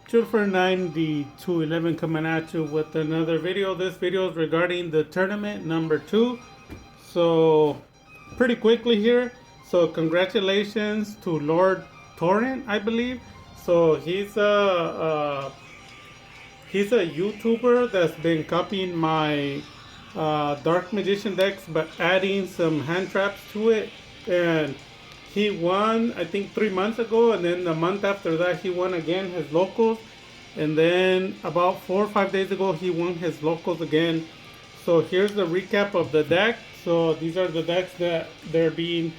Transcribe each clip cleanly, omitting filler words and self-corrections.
Julifer9211 coming at you with another video. This video is regarding the tournament number 2. So, pretty quickly here. So, congratulations to Lord Torrent, I believe. So, he's a YouTuber that's been copying my Dark Magician decks, but adding some hand traps to it. And he won, I think, 3 months ago, and then the month after that, he won again his locals. And then about 4 or 5 days ago, he won his locals again. So here's the recap of the deck. So these are the decks that they're being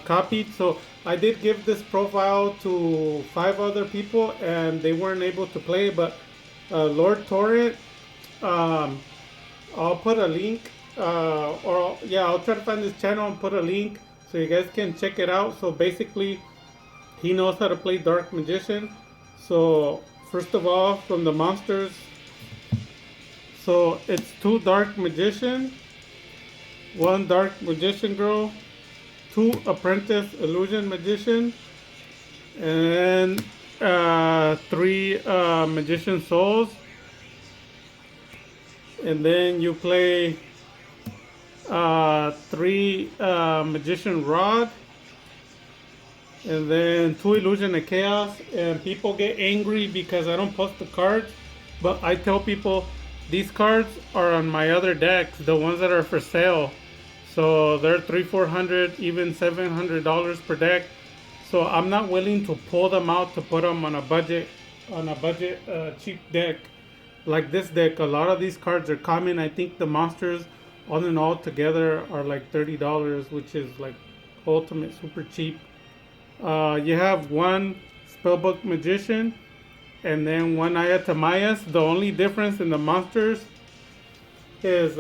copied. So I did give this profile to 5 other people, and they weren't able to play. But Lord Torrent, I'll put a link, I'll try to find this channel and put a link so you guys can check it out. So basically, he knows how to play Dark Magician. So first of all, from the monsters, so it's 2 Dark Magician, 1 Dark Magician Girl, 2 Apprentice Illusion Magician, and 3 Magician Souls. And then you play 3 Magician Rod, and then 2 Illusion of Chaos. And people get angry because I don't post the cards, but I tell people these cards are on my other decks, the ones that are for sale. So they're $300-400, even $700 per deck. So I'm not willing to pull them out to put them on a budget cheap deck like this deck. A lot of these cards are common. I think the monsters all in all together are like $30, which is like ultimate super cheap. You have 1 Spellbook Magician and then 1 Ayatamayas. The only difference in the monsters is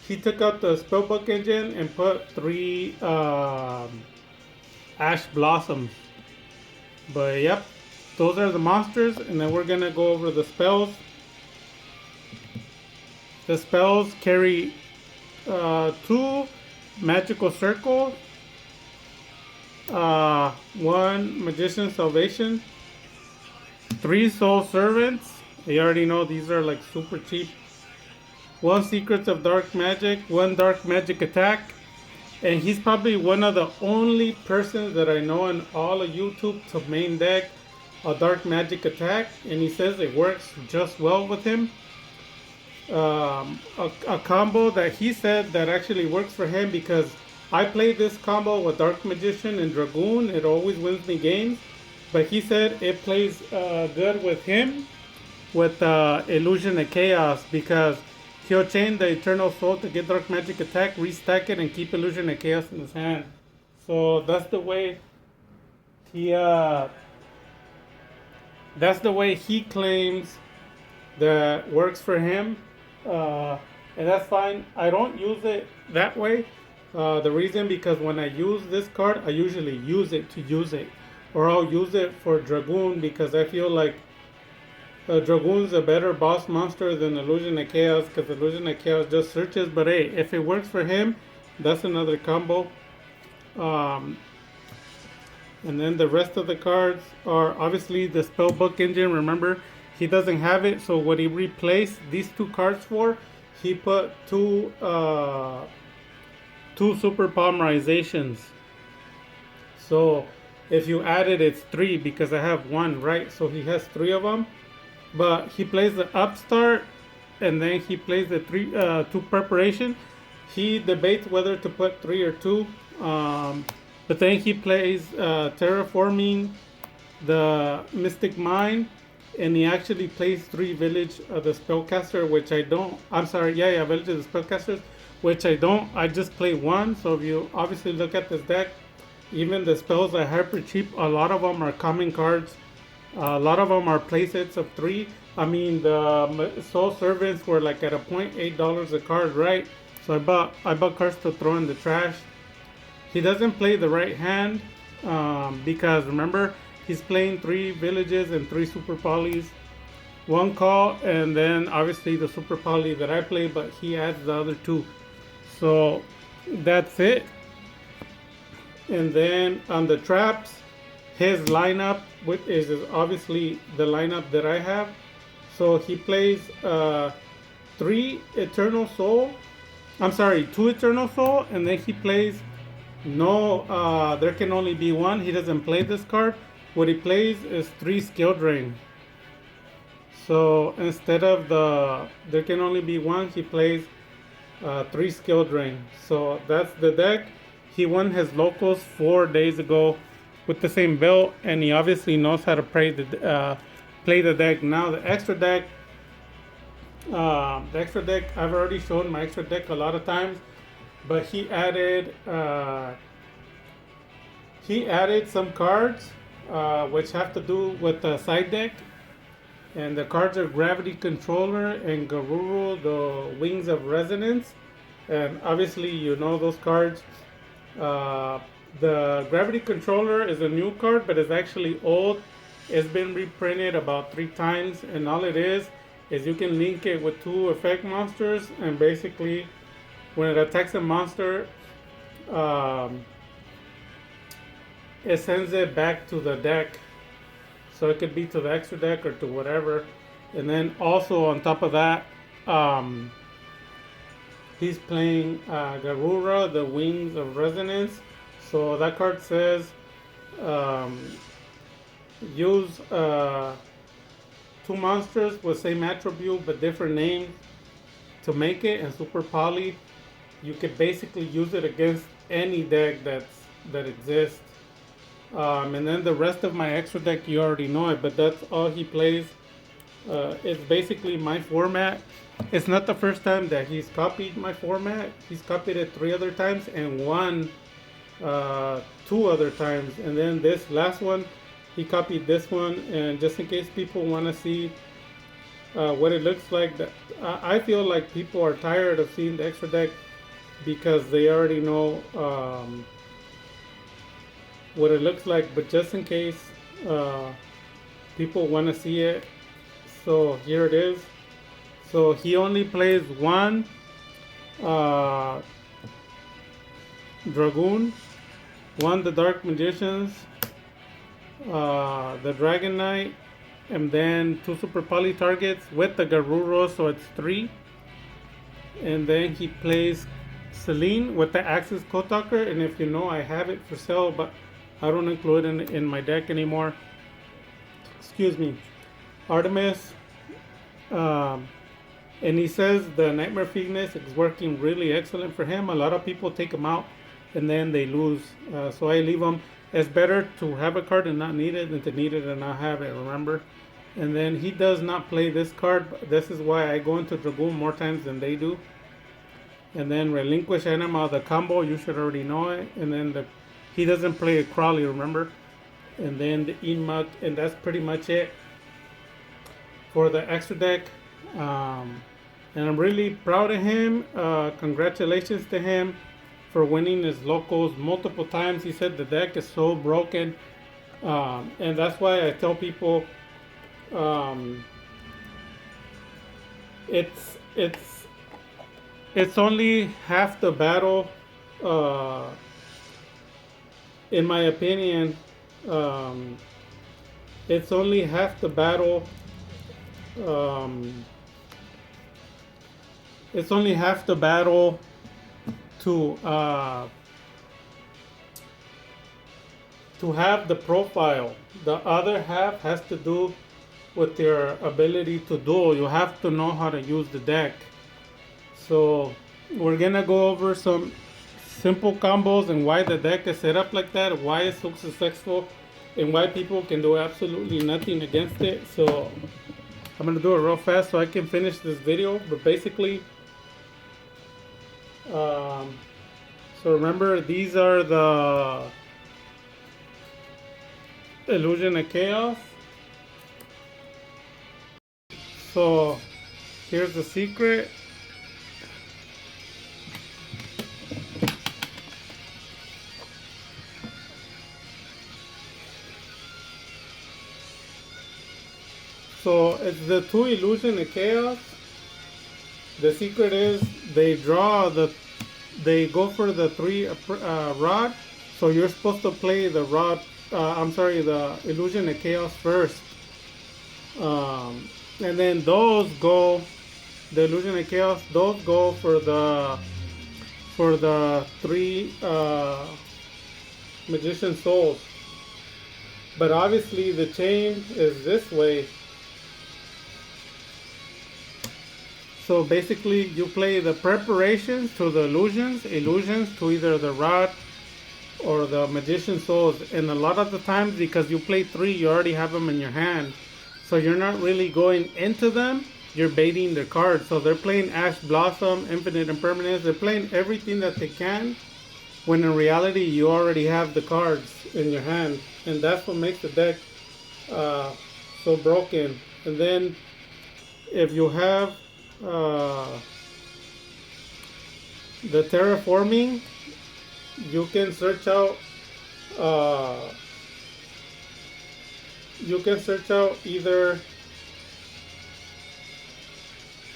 he took out the Spellbook engine and put 3 Ash Blossoms. But yep, those are the monsters, and then we're gonna go over the spells. The spells carry 2 Magical Circles, 1 Magician Salvation, 3 Soul Servants. You already know these are like super cheap. 1 Secrets of Dark Magic, 1 Dark Magic Attack. And he's probably one of the only persons that I know in all of YouTube to main deck a Dark Magic Attack, and he says it works just well with him. A combo that he said that actually works for him, because I played this combo with Dark Magician and Dragoon. It always wins me games, but he said it plays good with him with Illusion of Chaos, because he'll chain the Eternal Soul to get Dark Magic Attack, restack it, and keep Illusion of Chaos in his hand. So that's the way he claims that works for him. And that's fine. I don't use it that way. The reason, because when I use this card, I usually use it to use it, or I'll use it for Dragoon, because I feel like Dragoon's a better boss monster than Illusion of Chaos, because Illusion of Chaos just searches. But hey, if it works for him, that's another combo. And then the rest of the cards are obviously the Spellbook engine. Remember, he doesn't have it, so what he replaced these 2 cards for, he put 2 Super Polymerizations. So if you add it, it's 3, because I have 1, right? So he has 3 of them. But he plays the Upstart, and then he plays the 2 Preparation. He debates whether to put 3 or 2. But then he plays Terraforming the Mystic Mine, and he actually plays 3 Village of the Spellcaster, which I don't. I'm sorry, Village of the Spellcasters, which I don't. I just play 1. So if you obviously look at this deck, even the spells are hyper cheap. A lot of them are common cards. A lot of them are playsets of 3. I mean, the Soul Servants were like at a point $8 a card, right? So I bought cards to throw in the trash. He doesn't play the right hand, because remember, he's playing 3 villages and 3 super polys, 1 call, and then obviously the super poly that I play, but he adds the other 2. So that's it. And then on the traps, his lineup is obviously the lineup that I have. So he plays three Eternal Soul. I'm sorry, two Eternal Soul, and then he plays no. There can only be one. He doesn't play this card. What he plays is three Skill Drain. So instead of the there can only be one, he plays three Skill Drain. So that's the deck. He won his locals 4 days ago with the same build, and he obviously knows how to play the deck. Now the extra deck, I've already shown my extra deck a lot of times, but he added some cards which have to do with the side deck. And the cards are Gravity Controller and Garuru, the Wings of Resonance. And obviously, you know those cards. The Gravity Controller is a new card, but it's actually old. It's been reprinted about 3 times, and all it is you can link it with 2 effect monsters, and basically, when it attacks a monster, it sends it back to the deck. So it could be to the extra deck or to whatever. And then also on top of that, he's playing Garura, the Wings of Resonance. So that card says use 2 monsters with same attribute but different names to make it. And Super Poly, you could basically use it against any deck that exists. And then the rest of my extra deck, you already know it, but that's all he plays. It's basically my format. It's not the first time that he's copied my format. He's copied it 3 other times and won 2 other times. And then this last one, he copied this one. And just in case people want to see what it looks like, I feel like people are tired of seeing the extra deck because they already know what it looks like, but just in case people want to see it, so here it is. So he only plays 1 Dragoon, 1 the Dark Magicians, the Dragon Knight, and then 2 Super Poly targets with the Garuro, so it's 3. And then he plays Celine with the Axis Kotaker, and if you know, I have it for sale, but I don't include it in my deck anymore. Excuse me. Artemis. And he says the Nightmare Phoenix is working really excellent for him. A lot of people take him out and then they lose. So I leave him. It's better to have a card and not need it than to need it and not have it, remember? And then he does not play this card. This is why I go into Dragoon more times than they do. And then Relinquish Anima, the combo, you should already know it. And then he doesn't play a Crawley, remember? And then the Inmuk, and that's pretty much it for the extra deck. And I'm really proud of him. Congratulations to him for winning his locals multiple times. He said the deck is so broken. And that's why I tell people it's only half the battle. In my opinion, it's only half the battle. It's only half the battle to have the profile. The other half has to do with your ability to duel. You have to know how to use the deck. So we're gonna go over some simple combos and why the deck is set up like that, why it's so successful, and why people can do absolutely nothing against it. So I'm gonna do it real fast so I can finish this video. But basically, so remember, these are the Illusion of Chaos. So here's the secret. So it's the 2 Illusion of Chaos. The secret is they go for the 3 rod. So you're supposed to play the rod I'm sorry, the Illusion of Chaos first. And then those go, the Illusion of Chaos, those go for the three Magician Souls. But obviously the chain is this way. So basically you play the preparations to the illusions to either the rod or the Magician Souls. And a lot of the times, because you play three, you already have them in your hand. So you're not really going into them, you're baiting their cards. So they're playing Ash Blossom, Infinite Impermanence, they're playing everything that they can, when in reality you already have the cards in your hand. And that's what makes the deck so broken. And then if you have the Terraforming, you can search out either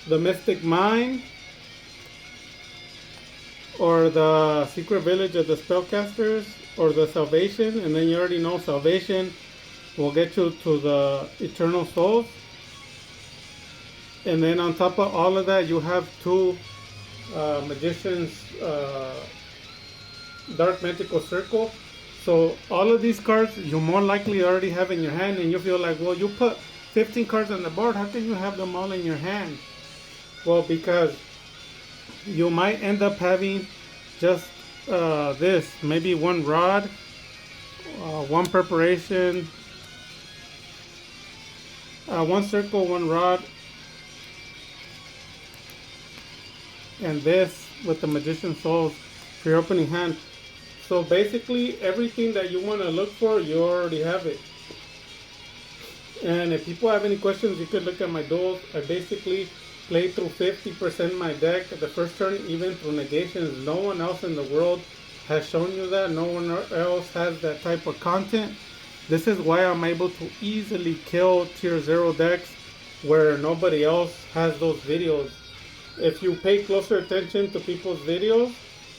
the Mystic Mine or the Secret Village of the Spellcasters or the Salvation, and then you already know Salvation will get you to the Eternal Souls. And then on top of all of that, you have two Magician's Dark Magical Circle. So all of these cards you more likely already have in your hand, and you feel like, well, you put 15 cards on the board, how can you have them all in your hand? Well, because you might end up having just this, maybe one rod, one preparation, one circle, one rod, and this with the Magician Souls for your opening hand. So basically everything that you want to look for, you already have it. And if people have any questions, you could look at my duels. I basically play through 50% my deck the first turn, even through negations. No one else in the world has shown you that. No one else has that type of content. This is why I'm able to easily kill tier 0 decks where nobody else has those videos. If you pay closer attention to people's videos,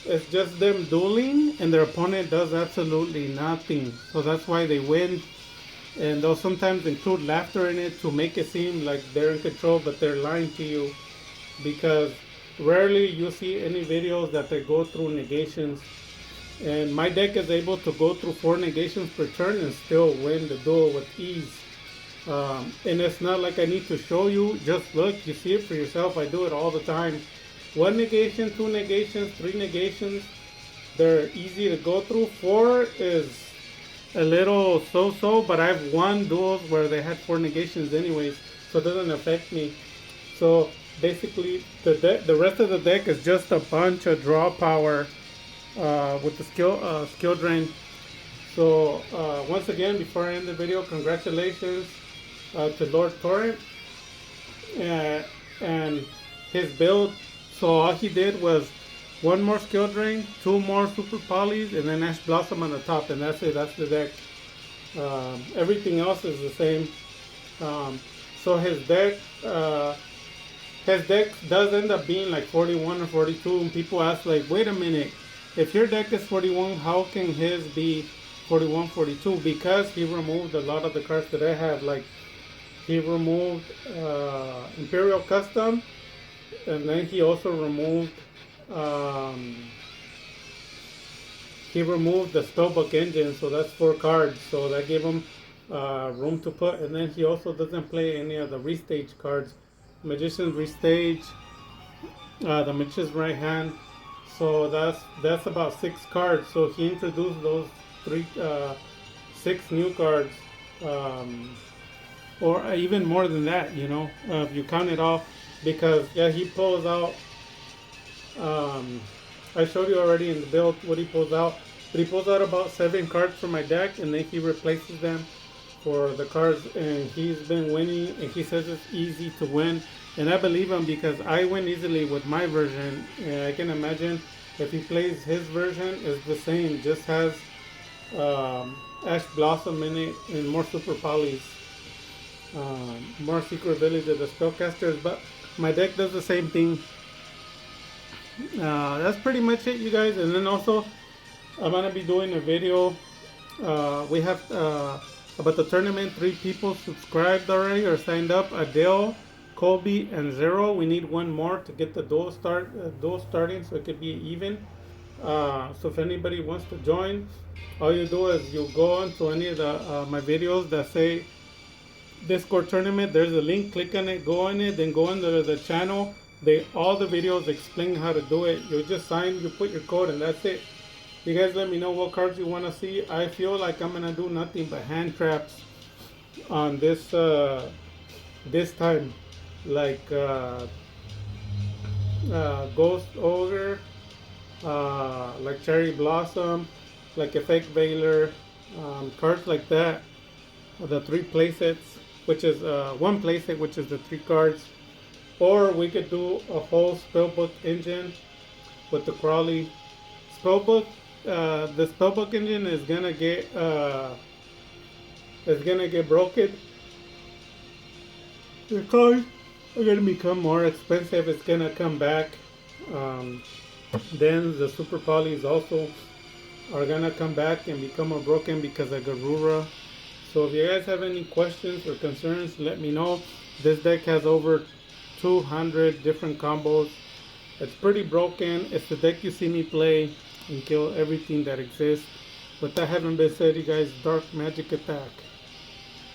it's just them dueling and their opponent does absolutely nothing. So that's why they win. And they'll sometimes include laughter in it to make it seem like they're in control, but they're lying to you. Because rarely you see any videos that they go through negations. And my deck is able to go through 4 negations per turn and still win the duel with ease. And it's not like I need to show you. Just look, you see it for yourself. I do it all the time. 1 negation, 2 negations, 3 negations. They're easy to go through. 4 is a little so-so, but I've won duels where they had 4 negations anyways, so it doesn't affect me. So basically the rest of the deck is just a bunch of draw power with the skill drain. So once again, before I end the video, congratulations to Lord Torrent and his build. So all he did was 1 more skill drain, 2 more super polys, and then Ash Blossom on the top, and that's it. That's the deck. Everything else is the same. So his deck does end up being like 41 or 42, and people ask like, wait a minute, if your deck is 41, how can his be 41, 42? Because he removed a lot of the cards that I have. Like he removed Imperial Custom, and then he also removed the Spellbook Engine, so that's 4 cards, so that gave him room to put. And then he also doesn't play any of the restage cards, Magician's Restage, the Magician's Right Hand, so that's about 6 cards. So he introduced those 6 new cards, or even more than that, you know, if you count it all, because yeah, he pulls out I showed you already in the build what he pulls out, but he pulls out about 7 cards from my deck, and then he replaces them for the cards, and he's been winning, and he says it's easy to win, and I believe him because I win easily with my version. And I can imagine if he plays his version, it's the same, just has Ash Blossom in it and more super polys, more Secret Village of the Spellcasters, but my deck does the same thing. That's pretty much it, you guys. And then also I'm gonna be doing a video We have about the tournament, 3 people subscribed already or signed up. Adele, Colby, and Zero. We need one more to get the duel starting, so it could be even. So if anybody wants to join, all you do is you go onto any of the my videos that say Discord tournament. There's a link. Click on it. Go on it. Then go into the channel. All the videos explain how to do it. You just sign. You put your code, and that's it. You guys let me know what cards you want to see. I feel like I'm gonna do nothing but hand traps on this time, like Ghost Ogre, like Cherry Blossom, like Effect Veiler, cards like that. The 3 playsets, which is 1 playset, which is the 3 cards. Or we could do a whole spellbook engine with the Crawley spellbook. The spellbook engine is gonna get broken. The cards are gonna become more expensive. It's gonna come back. Um, then the super polys also are gonna come back and become more broken because of Garura. So if you guys have any questions or concerns, let me know. This deck has over 200 different combos. It's pretty broken. It's the deck you see me play and kill everything that exists. With that having been said, you guys, Dark Magic Attack.